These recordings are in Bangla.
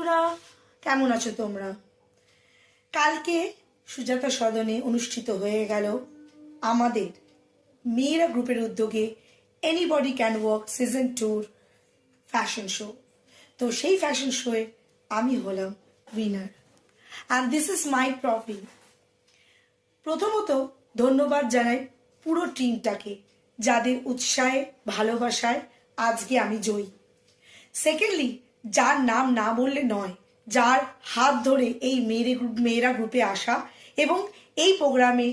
বন্ধুরা, কেমন আছো তোমরা? কালকে সুজাতা সদনে অনুষ্ঠিত হয়ে গেল আমাদের মেয়েরা গ্রুপের উদ্যোগে anybody can walk season 2 fashion show. তো সেই ফ্যাশন শোয়ে আমি হলাম winner and this is my trophy. প্রথমত ধন্যবাদ জানাই পুরো টিমটাকে, যাদের উৎসাহে ভালোবাসায় আজকে আমি জয়ী। সেকেন্ডলি, যার নাম না বললে নয়, যার হাত ধরে এই মেয়েরা গ্রুপে আসা এবং এই প্রোগ্রামে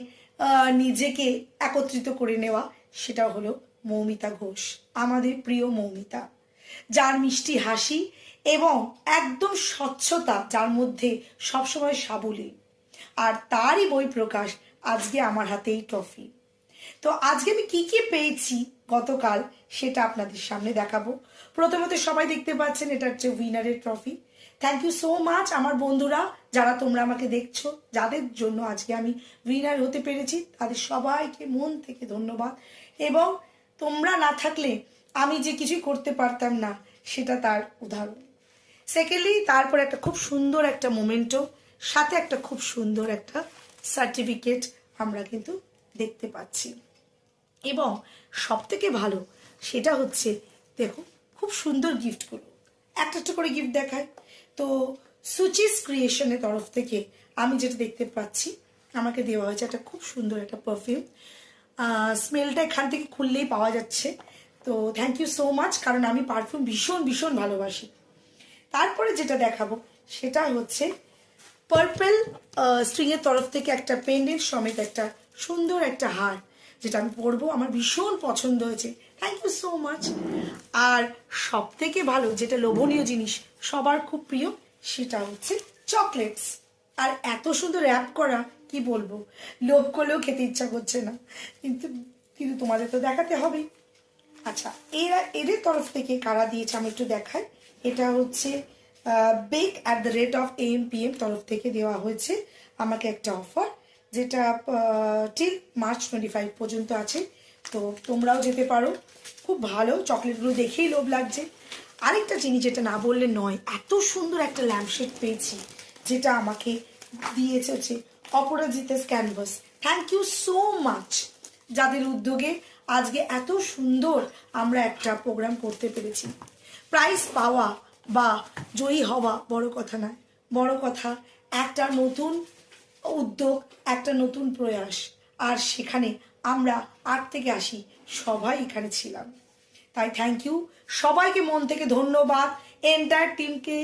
নিজেকে একত্রিত করে নেওয়া, সেটা হলো মৌমিতা ঘোষ, আমাদের প্রিয় মৌমিতা, যার মিষ্টি হাসি এবং একদম স্বচ্ছতা, যার মধ্যে সবসময় সাবলীল, আর তারই বই প্রকাশ আজকে আমার হাতে এই ট্রফি। তো আজকে আমি কি কি পেয়েছি গতকাল সেটা আপনাদের সামনে দেখাবো। প্রথমত সবাই দেখতে পাচ্ছেন, এটা হচ্ছে উইনারের trophy. Thank you so much আমার বন্ধুরা, যারা তোমরা আমাকে দেখছো, যাদের জন্য আজকে আমি উইনার হতে পেরেছি, তাদের সবাইকে মন থেকে ধন্যবাদ। এবং তোমরা না থাকলে আমি যে কিছুই করতে পারতাম না, সেটা তার উদাহরণ। সেকেন্ডলি, তারপর একটা খুব সুন্দর একটা মোমেন্টো, সাথে একটা খুব সুন্দর একটা সার্টিফিকেট আমরা কিন্তু দেখতে পাচ্ছি। এবং সব থেকে ভালো সেটা হচ্ছে, দেখো খুব সুন্দর গিফটগুলো, একটা একটা করে গিফট দেখায়। তো সুচিস ক্রিয়েশনের তরফ থেকে আমি যেটা দেখতে পাচ্ছি, আমাকে দেওয়া হয়েছে একটা খুব সুন্দর একটা পারফিউম। স্মেলটা এখান থেকে খুললেই পাওয়া যাচ্ছে। তো থ্যাংক ইউ সো মাচ, কারণ আমি পারফিউম ভীষণ ভীষণ ভালোবাসি। তারপরে যেটা দেখাবো সেটা হচ্ছে পার্পল স্ট্রিংয়ের তরফ থেকে একটা পেন্ডেন্ট সমেত একটা সুন্দর একটা হার, যেটা আমি পরবো, আমার ভীষণ পছন্দ হয়েছে। Thank you so much. আর সব থেকে ভালো, যেটা লোভনীয় জিনিস, সবার খুব প্রিয়, সেটা হচ্ছে চকলেটস। আর এত সুন্দর র্যাপ করা, কি বলবো, লোভ করলেও খেতে ইচ্ছা করছে না, কিন্তু কিন্তু তোমাদের তো দেখাতে হবেই। আচ্ছা, এদের তরফ থেকে কারা দিয়েছে আমি একটু দেখাই। এটা হচ্ছে back at the rate of AMPM তরফ থেকে দেওয়া হয়েছে আমাকে একটা অফার, যেটা টিল মার্চ 25 পর্যন্ত আছে। তো তোমরাও যেতে পারো, খুব ভালো, চকলেটগুলো দেখেই লোভ লাগছে। আরেকটা জিনিস যেটা না বললে নয়, এত সুন্দর একটা ল্যাম্পশেড পেয়েছি, যেটা আমাকে দিয়েছে হচ্ছে Aparajita's canvas. Thank you so much, যাদের উদ্যোগে আজকে এত সুন্দর আমরা একটা প্রোগ্রাম করতে পেরেছি। প্রাইজ পাওয়া বা জয়ী হওয়া বড় কথা নয়, বড় কথা একটা নতুন উদ্যোগ, একটা নতুন প্রয়াস, আর সেখানে আমরা 8 থেকে 80 সবাই এখানে ছিলাম। তাই থ্যাংক ইউ সবাইকে, মন থেকে ধন্যবাদ, এন্টায়ার টিমকে।